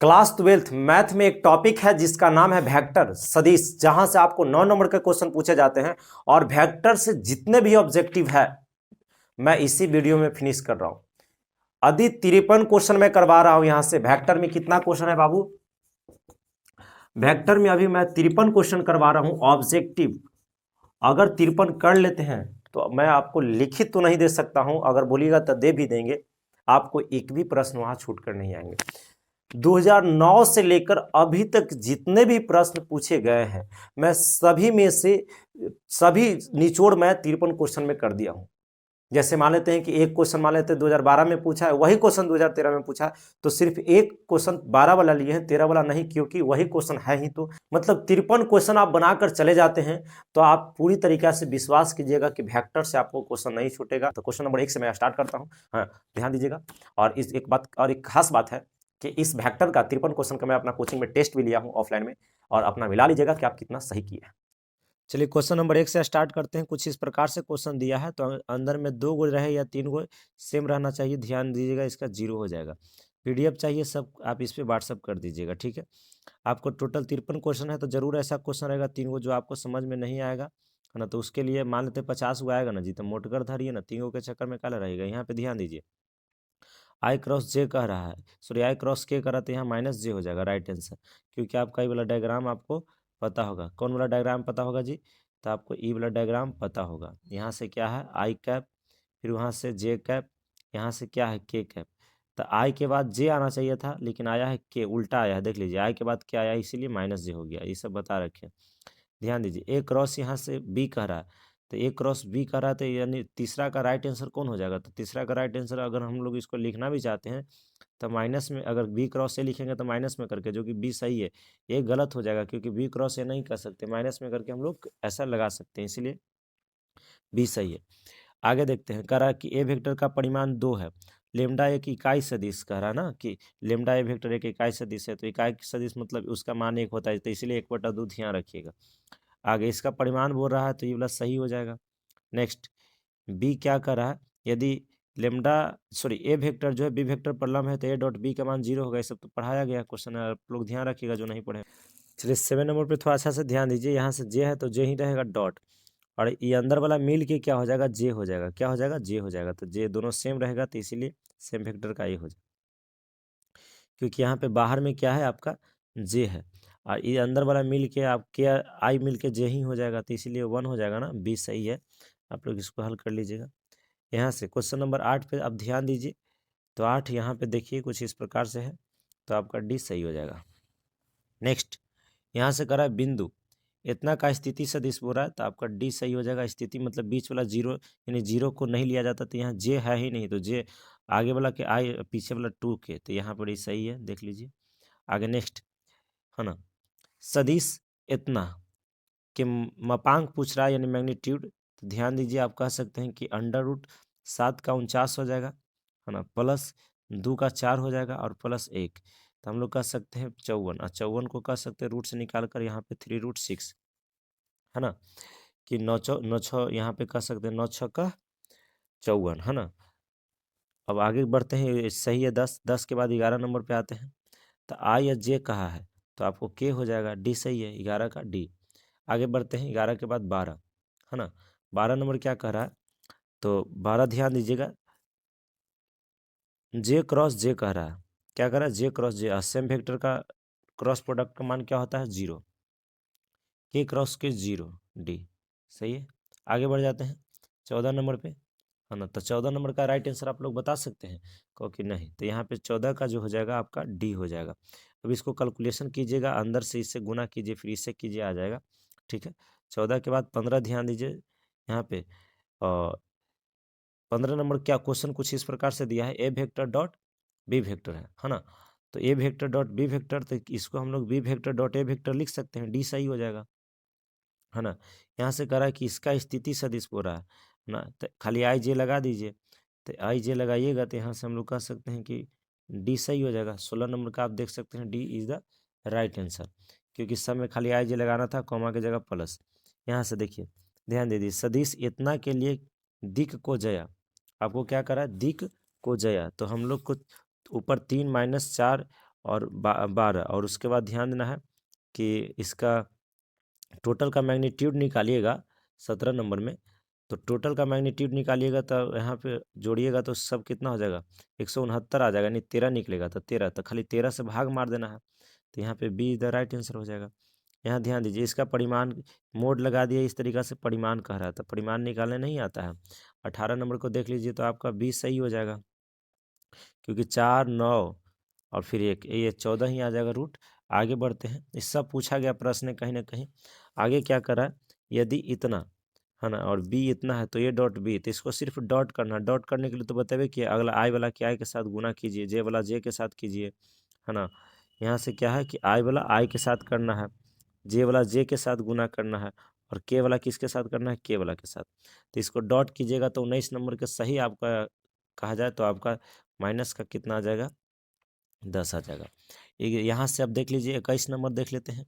Class 12th math में एक topic है जिसका नाम है वेक्टर सदिश, जहां से आपको 9 नंबर के क्वेश्चन पूछे जाते हैं। और वेक्टर से जितने भी ऑब्जेक्टिव है मैं इसी वीडियो में फिनिश कर रहा हूं। अधि 53 क्वेश्चन मैं करवा रहा हूं। यहां से वेक्टर में कितना क्वेश्चन है बाबू? वेक्टर में अभी मैं 53 क्वेश्चन करवा रहा हूं ऑब्जेक्टिव। अगर 53 कर लेते हैं तो मैं आपको लिखित तो नहीं दे सकता हूं, अगर बोलिएगा तो दे भी देंगे। आपको एक भी प्रश्न वहां छूट कर नहीं आएंगे। 2009 से लेकर अभी तक जितने भी प्रश्न पूछे गए हैं मैं सभी में से सभी निचोड़ मैं 53 क्वेश्चन में कर दिया हूं। जैसे मान लेते हैं कि एक क्वेश्चन मान लेते हैं 2012 में पूछा है, वही क्वेश्चन 2013 में पूछा है, तो सिर्फ एक क्वेश्चन 12 वाला लिए हैं, 13 वाला नहीं, क्योंकि वही क्वेश्चन है ही। तो मतलब 53 क्वेश्चन आप बनाकर चले जाते हैं तो आप पूरी तरीके से विश्वास कीजिएगा कि वेक्टर से आपको क्वेश्चन नहीं छूटेगा। तो क्वेश्चन नंबर 1 से मैं स्टार्ट करता हूँ। हाँ, ध्यान दीजिएगा। और इस एक बात और एक खास बात है कि इस वेक्टर का 53 क्वेश्चन का मैं अपना कोचिंग में टेस्ट भी लिया हूँ ऑफलाइन में, और अपना मिला लीजिएगा कि आप कितना सही किए हैं। चलिए क्वेश्चन नंबर 1 से स्टार्ट करते हैं। कुछ इस प्रकार से क्वेश्चन दिया है, तो अंदर में 2 गो रहे या 3 गो सेम रहना चाहिए। ध्यान दीजिएगा, इसका 0 हो जाएगा। पीडीएफ चाहिए सब, आप इस पे व्हाट्सअप कर दीजिएगा, ठीक है। आपको टोटल 53 क्वेश्चन है, तो जरूर ऐसा क्वेश्चन रहेगा 3 गो जो आपको समझ में नहीं आएगा, है ना। तो उसके लिए मान लेते 50 गो आएगा ना जी, तो मोट कर धरिए ना, 3 गो के चक्कर में काला रहेगा। यहाँ पे ध्यान दीजिए, आई क्रॉस जे कह रहा है, सॉरी आई क्रॉस के कह रहा, तो यहाँ माइनस जे हो जाएगा राइट आंसर। क्योंकि आपका ये वाला डायग्राम आपको पता होगा। कौन वाला डायग्राम पता होगा जी? तो आपको ई वाला डायग्राम पता होगा। यहाँ से क्या है आई कैप, फिर वहाँ से जे कैप, यहाँ से क्या है के कैप। तो आई के बाद जे आना चाहिए था, लेकिन आया है के, उल्टा आया है। देख लीजिए, आई के बाद क्या आया, इसीलिए माइनस जे हो गया। ये सब बता रखे। ध्यान दीजिए, ए क्रॉस यहाँ से बी कह रहा है, तो ए क्रॉस बी कह रहा है, तो यानी तीसरा का राइट आंसर कौन हो जाएगा? तो तीसरा का राइट आंसर अगर हम लोग इसको लिखना भी चाहते हैं तो माइनस में, अगर बी क्रॉस ए लिखेंगे तो माइनस में करके, जो कि बी सही है। ये गलत हो जाएगा, क्योंकि बी क्रॉस ए नहीं कर सकते, माइनस में करके हम लोग ऐसा लगा सकते हैं, इसीलिए बी सही है। आगे देखते हैं, कह रहा है कि ए वेक्टर का परिमाण 2 है, लेमडा एक इकाई सदिश। कह रहा है ना कि लेमडा ए वेक्टर एक इकाई सदिश है, तो इकाई सदिश मतलब उसका मान 1 होता है, तो इसलिए 1/2 ध्यान रखिएगा। आगे इसका परिमाण बोल रहा है, तो ये वाला सही हो जाएगा। नेक्स्ट, बी क्या कर रहा है, यदि लेमडा सॉरी ए वेक्टर जो है बी वेक्टर पर लंब है, तो ए डॉट बी का मान 0 होगा। ये सब तो पढ़ाया गया क्वेश्चन है, आप लोग ध्यान रखिएगा जो नहीं पढ़े। चलिए 7 नंबर पे थोड़ा अच्छा से ध्यान दीजिए। यहाँ से जे है तो जे ही रहेगा डॉट, और ये अंदर वाला मिल के क्या हो जाएगा, जे हो जाएगा। क्या हो जाएगा? जे हो जाएगा। तो जे दोनों सेम रहेगा, तो इसीलिए सेम वेक्टर का ये हो जाएगा। क्योंकि यहाँ पे बाहर में क्या है आपका, जे है, और ये अंदर वाला मिल के आप के आई मिल के जे ही हो जाएगा, तो इसीलिए 1 हो जाएगा ना। बी सही है। आप लोग इसको हल कर लीजिएगा। यहाँ से क्वेश्चन नंबर 8 पे आप ध्यान दीजिए। तो 8 यहाँ पे देखिए कुछ इस प्रकार से है, तो आपका डी सही हो जाएगा। नेक्स्ट, यहाँ से करा है बिंदु इतना का स्थिति सदिश बोल रहा है, तो आपका डी सही हो जाएगा। स्थिति मतलब बीच वाला 0, यानी 0 को नहीं लिया जाता, तो यहाँ जे है ही नहीं, तो जे आगे वाला के आई, पीछे वाला 2 के, तो यहाँ पर ये सही है, देख लीजिए। आगे नेक्स्ट, है ना, सदिश इतना कि मापांक पूछ रहा है, यानी मैग्नीट्यूड। तो ध्यान दीजिए, आप कह सकते हैं कि अंडर रूट 7 का 49 हो जाएगा, है ना, प्लस 2 का 4 हो जाएगा, और प्लस 1, तो हम लोग कह सकते हैं 54। और 54 को कह सकते हैं रूट से निकाल कर यहाँ पे 3√6, है ना, कि 9 यहाँ पे कह सकते हैं 9 का 54, है ना। अब आगे बढ़ते हैं, ये सही है 10। 10 के बाद 11 नंबर पे आते हैं। तो आई या जे कहा है, तो आपको के हो जाएगा। डी सही है, 11 का डी। आगे बढ़ते हैं, 11 के बाद 12, है ना। 12 नंबर क्या कह रहा है, तो 12 ध्यान दीजिएगा, जे क्रॉस जे कह रहा है। क्या कह रहा है? जे क्रॉस जे, सेम वेक्टर का क्रॉस प्रोडक्ट का मान क्या होता है? 0। के क्रॉस के 0, डी सही है। आगे बढ़ जाते हैं 14 नंबर पे, है ना। तो 14 नंबर का राइट आंसर आप लोग बता सकते हैं? कहो कि नहीं, तो यहाँ पे 14 का जो हो जाएगा आपका डी हो जाएगा। अब इसको कैलकुलेशन कीजिएगा, अंदर से इससे गुना कीजिए, फिर इससे कीजिए, आ जाएगा, ठीक है। 14 के बाद 15 ध्यान दीजिए यहाँ पे। और 15 नंबर क्या क्वेश्चन कुछ इस प्रकार से दिया है, A vector dot B vector है ना। तो A vector dot B vector, तो इसको हम लोग B vector dot A vector लिख सकते हैं, डी सही हो जाएगा, है ना। यहाँ से कह रहा है कि इसका स्थिति सदिश बोल रहा है ना, तो खाली आई जे लगा दीजिए। तो आई जे लगाइएगा, तो यहाँ से हम लोग कह सकते हैं कि डी सही हो जाएगा। 16 नंबर का आप देख सकते हैं, D is the right answer, क्योंकि सब में खाली आई जे लगाना था, कॉमा की जगह प्लस। यहाँ से देखिए, ध्यान दे दीजिए, सदिश इतना के लिए दिक को जया, आपको क्या करा है, दिक को जया। तो हम लोग को ऊपर 3 - 4 और 12, और उसके बाद ध्यान देना है कि इसका टोटल का मैग्नीट्यूड निकालिएगा 17 नंबर में। तो टोटल का मैग्नीट्यूड निकालिएगा तो यहाँ पे जोड़िएगा तो सब कितना हो जाएगा, 169 आ जाएगा, यानी 13 निकलेगा। तो 13, तो खाली 13 से भाग मार देना है, तो यहाँ पे बी द राइट आंसर हो जाएगा। यहाँ ध्यान दीजिए, इसका परिमाण मोड लगा दिया, इस तरीका से परिमाण कह रहा था, परिमाण निकालने नहीं आता है। 18 नंबर को देख लीजिए तो आपका 20 सही हो जाएगा, क्योंकि 4, 9 और फिर 1, ये 14 ही आ जाएगा रूट। आगे बढ़ते हैं, इससे पूछा गया प्रश्न कहीं ना कहीं। आगे क्या करा है, यदि इतना है ना और बी इतना है तो ये डॉट बी, तो इसको सिर्फ डॉट करना। डॉट करने के लिए तो बताइए कि अगला आई वाला के आई के साथ गुना कीजिए, जे वाला जे के साथ कीजिए, है ना। यहाँ से क्या है कि आई वाला आई के साथ करना है, जे वाला जे के साथ गुना करना है, और के वाला किसके साथ करना है, के वाला के साथ। तो इसको डॉट कीजिएगा तो 19 नंबर के सही आपका कहा जाए तो आपका माइनस का कितना आ जाएगा, 10 आ जाएगा। यहाँ से अब देख लीजिए 21 नंबर देख लेते हैं,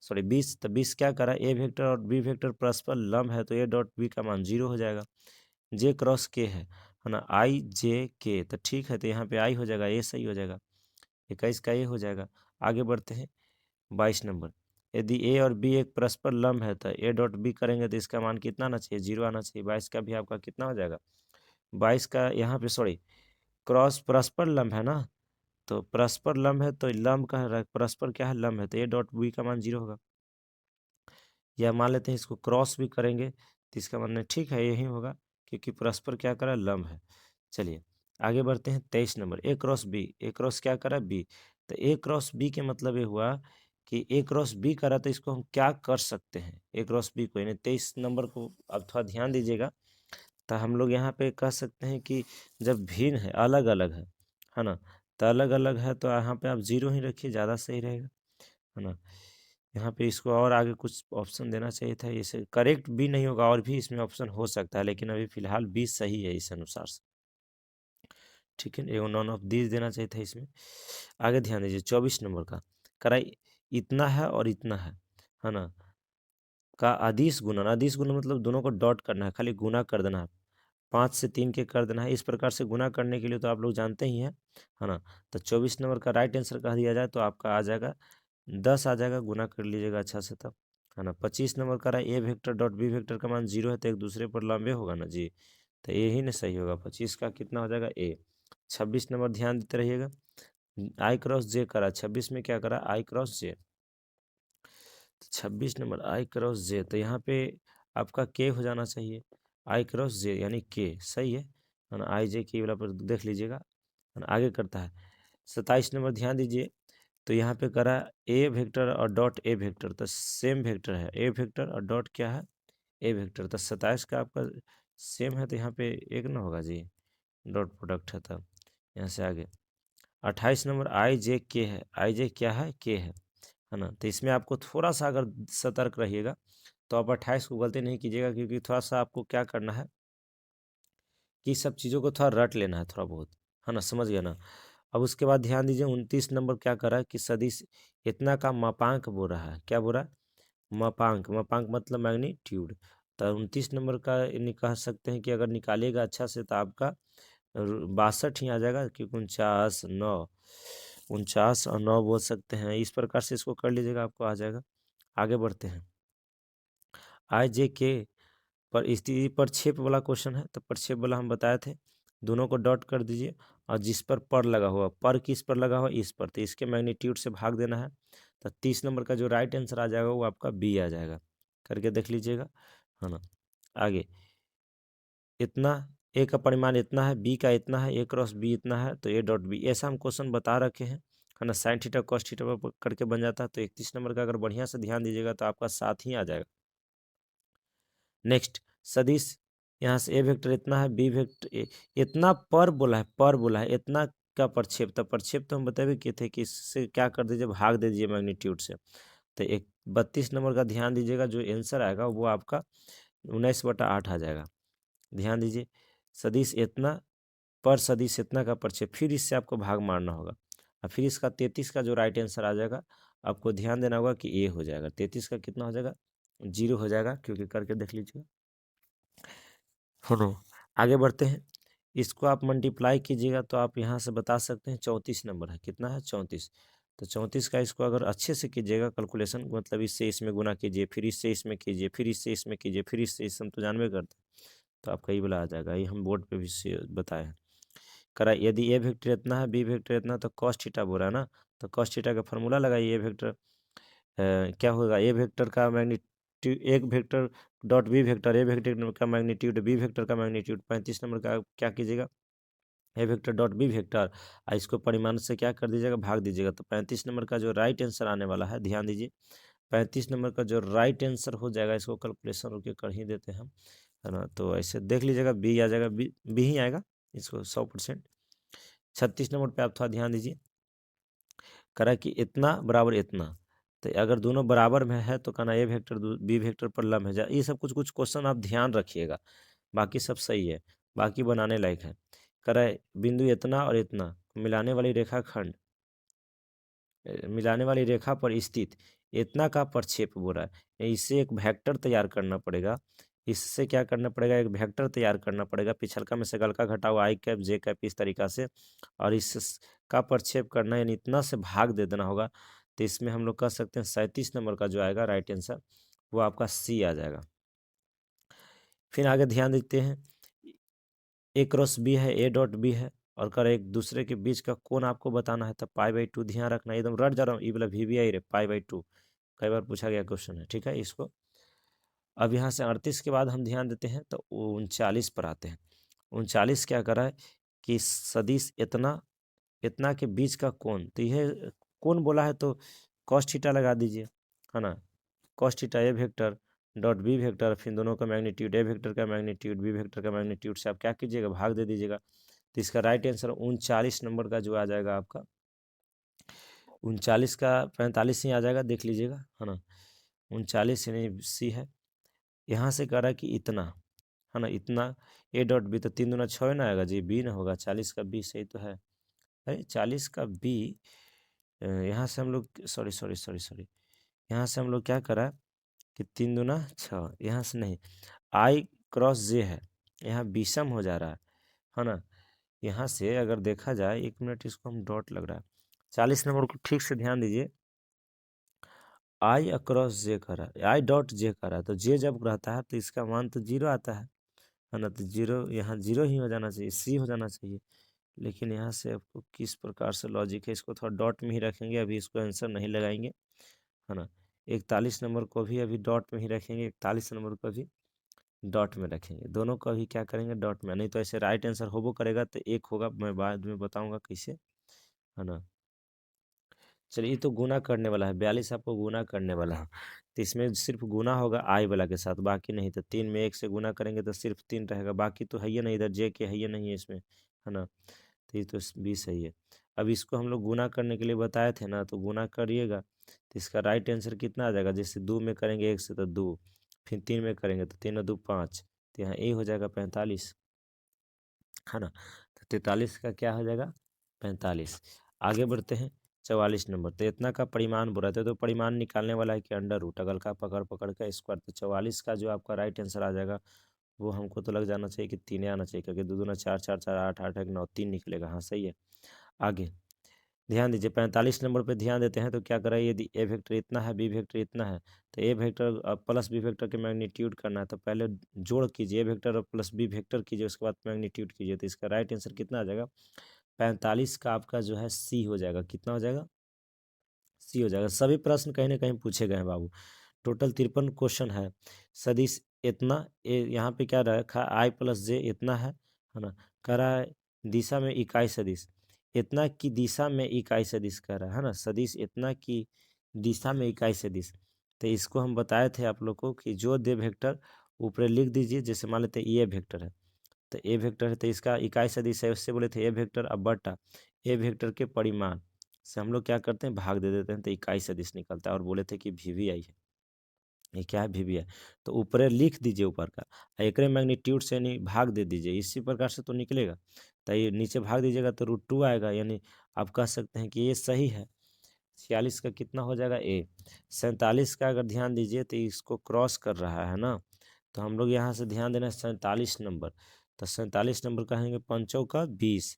सॉरी 20। तो 20 क्या करा, ए वेक्टर और बी वेक्टर परस्पर लंब है तो ए डॉट बी का मान 0 हो जाएगा। जे क्रॉस के है ना, आई जे के, तो ठीक है, तो यहाँ पे आई हो जाएगा, ए सही हो जाएगा, 21 का ए हो जाएगा। आगे बढ़ते हैं 22 नंबर, यदि ए और बी एक परस्पर लंब है तो ए डॉट बी करेंगे तो इसका मान कितना आना चाहिए, 0 आना चाहिए। 22 का भी आपका कितना हो जाएगा, 22 का यहाँ पे सॉरी क्रॉस परस्पर लंब है ना, तो परस्पर लंब है तो लंब का परस्पर क्या है, लंब है, तो ए डॉट बी का मान 0 होगा। या मान लेते हैं इसको क्रॉस भी करेंगे तो इसका मान ठीक है यही होगा, क्योंकि परस्पर क्या करा, लंब है। चलिए आगे बढ़ते हैं 23 नंबर, ए क्रॉस बी, ए क्रॉस क्या करा, बी। तो ए क्रॉस बी के मतलब ये हुआ कि ए क्रॉस बी करा, तो इसको हम क्या कर सकते हैं, ए क्रॉस बी को, यानी 23 नंबर को अब थोड़ा ध्यान दीजिएगा। तो हम लोग यहाँ पे कह सकते हैं कि जब भिन्न है, अलग अलग है ना, तो अलग अलग है तो यहाँ पे आप 0 ही रखिए, ज़्यादा सही रहेगा, है ना। यहाँ पे इसको और आगे कुछ ऑप्शन देना चाहिए था, इसे करेक्ट भी नहीं होगा, और भी इसमें ऑप्शन हो सकता है, लेकिन अभी फिलहाल 20 सही है इस अनुसार से, ठीक है। एगो नॉन ऑफ दिस देना चाहिए था इसमें। आगे ध्यान दीजिए 24 नंबर का करा, इतना है और इतना है ना, का अदिश गुणन, अदिश गुणन मतलब दोनों को डॉट करना है, खाली गुना कर देना है, 5 से 3 के कर देना है। इस प्रकार से गुना करने के लिए तो आप लोग जानते ही हैं, है ना। तो 24 नंबर का राइट आंसर कह दिया जाए तो आपका आ जाएगा 10 आ जाएगा, गुना कर लीजिएगा अच्छा से तब, है ना। 25 नंबर का रहा ए वेक्टर डॉट बी वेक्टर का मान 0 है तो एक दूसरे पर लंबे होगा ना जी, तो ये ही ना सही होगा, 25 का कितना हो जाएगा ए। 26 नंबर ध्यान देते रहिएगा, आई क्रॉस जे करा, 26 में क्या करा, आई क्रॉस जे। 26 नंबर आई क्रॉस जे, तो यहाँ पे आपका के हो जाना चाहिए, आई क्रॉस जे यानी के, सही है ना। आई जे के वाला पर देख लीजिएगा, है ना। आगे करता है 27 नंबर, ध्यान दीजिए, तो यहाँ पे करा ए वेक्टर और डॉट ए वेक्टर, तो सेम वेक्टर है, ए वेक्टर और डॉट क्या है, ए वेक्टर। तो 27 का आपका सेम है तो यहाँ पे एक ना होगा जी, डॉट प्रोडक्ट है तब। यहाँ से आगे 28 नंबर आई जे के है, आई जे क्या है, के है ना। तो इसमें आपको थोड़ा सा अगर सतर्क रहिएगा तो आप 28 को गलती नहीं कीजिएगा, क्योंकि थोड़ा सा आपको क्या करना है कि सब चीज़ों को थोड़ा रट लेना है थोड़ा बहुत, है ना, समझ गया ना। अब उसके बाद ध्यान दीजिए 29 नंबर क्या कर रहा है कि सदिश इतना का मापांक बोल रहा है, क्या बोल रहा है, मापांक, मापांक मतलब मैग्नीट्यूड। तो 29 नंबर का कह सकते हैं कि अगर निकालिएगा अच्छा से तो आपका 62 ही आ जाएगा, क्योंकि 49 और 9 बोल सकते हैं, इस प्रकार से इसको कर लीजिएगा आपको आ जाएगा। आगे बढ़ते हैं, आई जे के पर स्थिति प्रक्षेप वाला क्वेश्चन है, तो प्रक्षेप वाला हम बताए थे, दोनों को डॉट कर दीजिए, और जिस पर लगा हुआ, पर किस पर लगा हुआ, इस पर, तो इसके मैग्नीट्यूड से भाग देना है। तो 30 नंबर का जो राइट आंसर आ जाएगा वो आपका बी आ जाएगा, करके देख लीजिएगा, है ना। आगे इतना, ए का परिमाण इतना है, बी का इतना है, ए क्रॉस बी इतना है, तो ए डॉट बी, ऐसा हम क्वेश्चन बता रखे हैं, है ना। साइन थीटा कॉस थीटा पर करके बन जाता है। तो 31 नंबर का अगर बढ़िया से ध्यान दीजिएगा तो आपका 7 ही आ जाएगा। नेक्स्ट सदिश, यहाँ से ए वेक्टर इतना है, बी वेक्टर इतना पर बोला है, पर बोला है, इतना का प्रक्षेप, तो प्रक्षेप तो हम बताए किए थे कि इससे क्या कर दीजिए, भाग दे दीजिए मैग्नीट्यूड से। तो 32 नंबर का ध्यान दीजिएगा, जो आंसर आएगा वो आपका 19/8 आ जाएगा। ध्यान दीजिए, सदिश इतना पर सदिश इतना का प्रक्षेप, फिर इससे आपको भाग मारना होगा, और फिर इसका 33 का जो राइट आंसर आ जाएगा आपको ध्यान देना होगा कि ए हो जाएगा। 33 का कितना हो जाएगा, 0 हो जाएगा, क्योंकि करके देख लीजिएगा, सुनो। आगे बढ़ते हैं, इसको आप मल्टीप्लाई कीजिएगा तो आप यहाँ से बता सकते हैं 34 नंबर है, कितना है 34। तो 34 का इसको अगर अच्छे से कीजिएगा कैलकुलेशन, मतलब इससे इसमें गुना कीजिए, फिर इससे इसमें कीजिए, फिर इससे इसमें कीजिए, फिर इससे इसमें, तो जानबे करते हैं, तो आपका ये वाला आ जाएगा। ये हम बोर्ड पे भी बताए हैं। करा यदि ए वेक्टर इतना है, बी वेक्टर इतना, तो कॉस थीटा बोला ना, तो कॉस थीटा का फॉर्मूला लगाइए। ए वेक्टर क्या होगा, ए वेक्टर का मैग्नीट्यूड, एक वेक्टर डॉट बी वेक्टर, ए वेक्टर का मैग्नीट्यूड बी वेक्टर का मैग्नीट्यूड, 35 नंबर का क्या कीजिएगा, ए वेक्टर डॉट बी वेक्टर, इसको परिमाण से क्या कर दीजिएगा, भाग दीजिएगा। तो 35 नंबर का जो राइट आंसर आने वाला है, ध्यान दीजिए, 35 नंबर का जो राइट आंसर हो जाएगा, इसको कैलकुलेशन रुके कर ही देते हैं हम, है ना। तो ऐसे देख लीजिएगा, बी आ जाएगा, बी ही आएगा इसको 100%। 36 नंबर पे आप थोड़ा ध्यान दीजिए, करा कि इतना बराबर इतना, तो अगर दोनों बराबर में है तो कहना ए वेक्टर बी वेक्टर पर लंब है जा, ये सब कुछ कुछ क्वेश्चन आप ध्यान रखिएगा, बाकी सब सही है, बाकी बनाने लायक है। करा बिंदु इतना और इतना मिलाने वाली रेखाखंड, मिलाने वाली रेखा पर स्थित इतना का प्रक्षेप बोल रहा है, इससे एक वेक्टर तैयार करना पड़ेगा। इससे क्या करना पड़ेगा, एक वेक्टर तैयार करना पड़ेगा, पिछलका में से गलका घटाओ आई कैप जे कैप इस तरीका से, और इस का प्रक्षेप करना यानी इतना से भाग दे देना होगा। तो इसमें हम लोग कह सकते हैं 37 नंबर का जो आएगा राइट आंसर, वो आपका सी आ जाएगा। फिर आगे ध्यान देते हैं, ए क्रॉस बी है, ए डॉट बी है, और कर एक दूसरे के बीच का कोण आपको बताना है, तो पाई/2 ध्यान रखना, एकदम रट जा रहा हूँ, ये वाला वी आई रे, पाई/2 कई बार पूछा गया क्वेश्चन है, ठीक है इसको। अब यहाँ से 38 के बाद हम ध्यान देते हैं तो 39 पर आते हैं। 39 क्या करा है कि सदिश इतना इतना के बीच का कोण, तो यह कोण बोला है तो कॉस थीटा लगा दीजिए, है ना। कॉस थीटा ए वेक्टर डॉट बी वेक्टर, फिर दोनों का मैग्नीट्यूड, ए वेक्टर का मैग्नीट्यूड बी वेक्टर का मैग्नीट्यूड से आप क्या कीजिएगा, भाग दे दीजिएगा। तो इसका राइट आंसर 39 नंबर का जो आ जाएगा आपका, 39 का 45 ही आ जाएगा, देख लीजिएगा, है ना। 39 यानी सी है। यहाँ से कह रहा है कि इतना, है ना, इतना ए डॉट बी, तो 3 दूना 6 ना आएगा जी, बी ना होगा, 40 का बी सही तो है, अरे 40 का बी। यहाँ से हम लोग सॉरी सॉरी सॉरी सॉरी, यहाँ से हम लोग क्या करा कि 3 दूना 6, यहाँ से नहीं, आई क्रॉस जे है, यहाँ विषम हो जा रहा है ना। यहाँ से अगर देखा जाए, 1 मिनट, इसको हम डॉट लग रहा है, 40 नंबर को ठीक से ध्यान दीजिए, आई अक्रॉस जे करा, आई डॉट जे करा, तो जे जब रहता है तो इसका मान तो 0 आता है ना, तो 0 यहाँ 0 ही हो जाना चाहिए, सी हो जाना चाहिए। लेकिन यहाँ से आपको किस प्रकार से लॉजिक है, इसको थोड़ा डॉट में ही रखेंगे, अभी इसको आंसर नहीं लगाएंगे, है ना। 41 नंबर को भी अभी डॉट में ही रखेंगे, 41 नंबर को भी डॉट में रखेंगे, दोनों को भी क्या करेंगे, डॉट में, नहीं तो ऐसे राइट आंसर होबो करेगा तो एक होगा, मैं बाद में बताऊंगा कैसे, है ना। चलिए, ये तो गुना करने वाला है, 42 आपको गुना करने वाला है, तो इसमें सिर्फ गुना होगा आई वाला के साथ, बाकी नहीं। तो 3 में 1 से गुना करेंगे तो सिर्फ 3 रहेगा, बाकी तो है ही नहीं, इधर जे के है ही नहीं है इसमें, है ना। तो ये तो 20 है ये। अब इसको हम लोग गुना करने के लिए बताए थे ना, तो गुना करिएगा तो इसका राइट आंसर कितना आ जाएगा, जैसे 2 में करेंगे 1 से तो 2, फिर 3 में करेंगे तो 3 और 2 5, तो यहाँ ए हो जाएगा 45, है ना। तो 43 का क्या हो जाएगा, 45। आगे बढ़ते हैं, 44 नंबर, तो इतना का परिमाण बोल रहे थे, तो परिमाण निकालने वाला है कि अंडर रूट, अगल का पकड़ पकड़ का स्क्वायर, तो 44 का जो आपका राइट आंसर आ जाएगा, वो हमको तो लग जाना चाहिए कि 3 आना चाहिए, क्योंकि 2 दूना 4, 4 4 8 8 1 9 3 निकलेगा, हाँ सही है। आगे ध्यान दीजिए, 45 नंबर पे ध्यान देते हैं, तो क्या करें, यदि ए वेक्टर इतना है, बी वेक्टर इतना है, तो A vector plus B vector के मैग्नीट्यूड करना है, तो पहले जोड़ कीजिए, ए वेक्टर और प्लस बी वेक्टर कीजिए, उसके बाद मैग्नीट्यूड कीजिए, तो इसका राइट आंसर कितना आ जाएगा, 45 का आपका जो है सी हो जाएगा, कितना हो जाएगा, सी हो जाएगा। सभी प्रश्न कहीं ना कहीं पूछे गए हैं बाबू, टोटल 53 क्वेश्चन है। सदिश इतना, यहाँ पे क्या रखा, आई प्लस जे इतना है ना, कह रहा है दिशा में इकाई सदिश, इतना की दिशा में इकाई सदिश कह रहा है ना, सदिश इतना की दिशा में इकाई सदिश। तो इसको हम बताए थे आप लोग को कि जो दे वेक्टर ऊपर लिख दीजिए, जैसे मान लेते हैं ये वेक्टर है, तो ए वेक्टर है, तो इसका इकाई सदिश है, उससे बोले थे ए वेक्टर, अब बटा ए वेक्टर के परिमाण से हम लोग क्या करते हैं, भाग दे देते हैं, तो इकाई सदिश निकलता है, और बोले थे कि वी आई है, ये क्या है, वी है। तो ऊपर लिख दीजिए ऊपर का, एक मैग्नीट्यूड से नहीं भाग दे दीजिए, इसी प्रकार से तो निकलेगा। तो ये नीचे भाग दीजिएगा तो √2 आएगा, यानी आप कह सकते हैं कि ये सही है। 46 का कितना हो जाएगा, ए। 47 का अगर ध्यान दीजिए तो इसको क्रॉस कर रहा है ना, तो हम लोग यहाँ से ध्यान देना 47 नंबर, तो 47 नंबर कहेंगे, पंचों का 20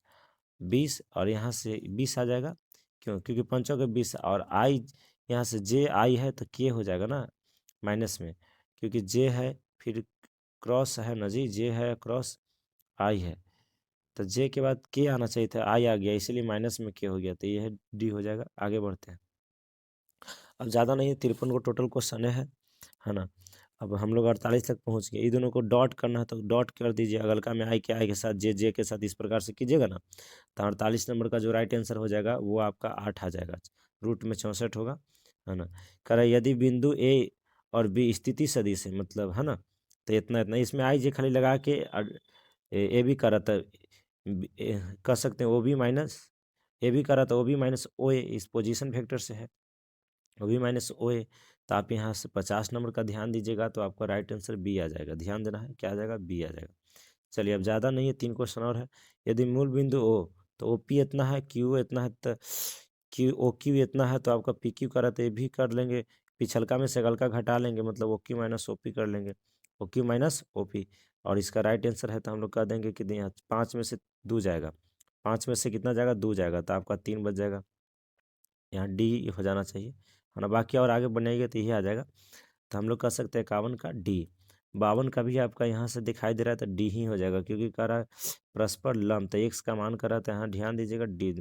20, और यहाँ से 20 आ जाएगा, क्यों? क्योंकि 5 20 और आई यहाँ से जे आई है तो के हो जाएगा ना माइनस में, क्योंकि जे है फिर क्रॉस है ना जी, जे है क्रॉस आई है, तो जे के बाद के आना चाहिए था, आई आ गया इसलिए माइनस में के हो गया, तो ये है डी हो जाएगा। आगे बढ़ते हैं। अब ज़्यादा नहीं है, 53 को टोटल क्वेश्चन है ना। अब हम लोग 48 तक पहुंच गए। इन दोनों को डॉट करना है तो डॉट कर दीजिए, अगलका में आई के साथ जे के साथ इस प्रकार से कीजिएगा ना, तो 48 नंबर का जो राइट आंसर हो जाएगा वो आपका 8 आ जाएगा, रूट में 64 होगा, है ना। कह रहा है यदि बिंदु ए और बी स्थिति सदिश है, मतलब है ना, तो इतना इतना इसमें आई जे खाली लगा के ए भी करा था, कह सकते हैं ओ बी माइनस ए भी करा था, ओ बी माइनस ओ ए इस पोजीशन वेक्टर से है, ओ बी माइनस ओ ए, तो आप यहाँ से 50 नंबर का ध्यान दीजिएगा तो आपका राइट आंसर बी आ जाएगा, ध्यान देना है, क्या आ जाएगा, बी आ जाएगा। चलिए अब ज़्यादा नहीं है, 3 क्वेश्चन और है। यदि मूल बिंदु ओ, तो ओ पी इतना है, क्यू इतना है, तो क्यू ओ क्यू इतना है, तो आपका पी क्यू करा तो ये भी कर लेंगे, पिछलका में से अगलका घटा लेंगे, मतलब O Q minus O P कर लेंगे, O Q minus O P, और इसका राइट आंसर है तो हम लोग कह देंगे कि यहाँ 5 में से 2 जाएगा, 5 में से कितना जाएगा, 2 जाएगा, तो आपका 3 बच जाएगा, यहाँ डी हो जाना चाहिए, है ना। बाकी और आगे बनाइएगा तो यही आ जाएगा, तो हम लोग कह सकते हैं 51 का डी। 52 का भी आपका यहाँ से दिखाई दे रहा है तो डी ही हो जाएगा, क्योंकि कह रहा है परस्पर लंब, तो एक्स का मान कर रहा था, यहाँ ध्यान दीजिएगा डी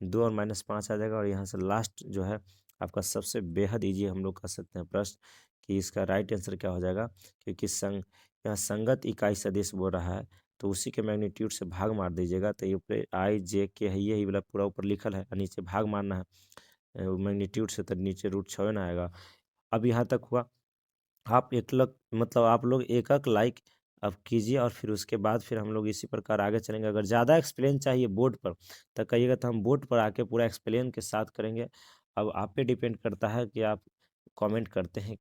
2 और -5 आ जाएगा, और यहाँ से लास्ट जो है आपका सबसे बेहद ईजी हम लोग कह सकते हैं प्रश्न कि इसका राइट आंसर क्या हो जाएगा, क्योंकि यहाँ संगत इकाई सदिश बोल रहा है, तो उसी के मैग्नीट्यूड से भाग मार दीजिएगा, तो ये ऊपर आई जे के है, ये ही वाला पूरा ऊपर लिखल है, नीचे भाग मारना है मैग्नीट्यूड से, तो नीचे √6 ना आएगा। अब यहाँ तक हुआ, आप एक लग मतलब आप लोग एक लाइक अब कीजिए, और फिर उसके बाद फिर हम लोग इसी प्रकार आगे चलेंगे। अगर ज़्यादा एक्सप्लेन चाहिए बोर्ड पर तो कहिएगा, तो हम बोर्ड पर आके पूरा एक्सप्लेन के साथ करेंगे। अब आप पे डिपेंड करता है कि आप कमेंट करते हैं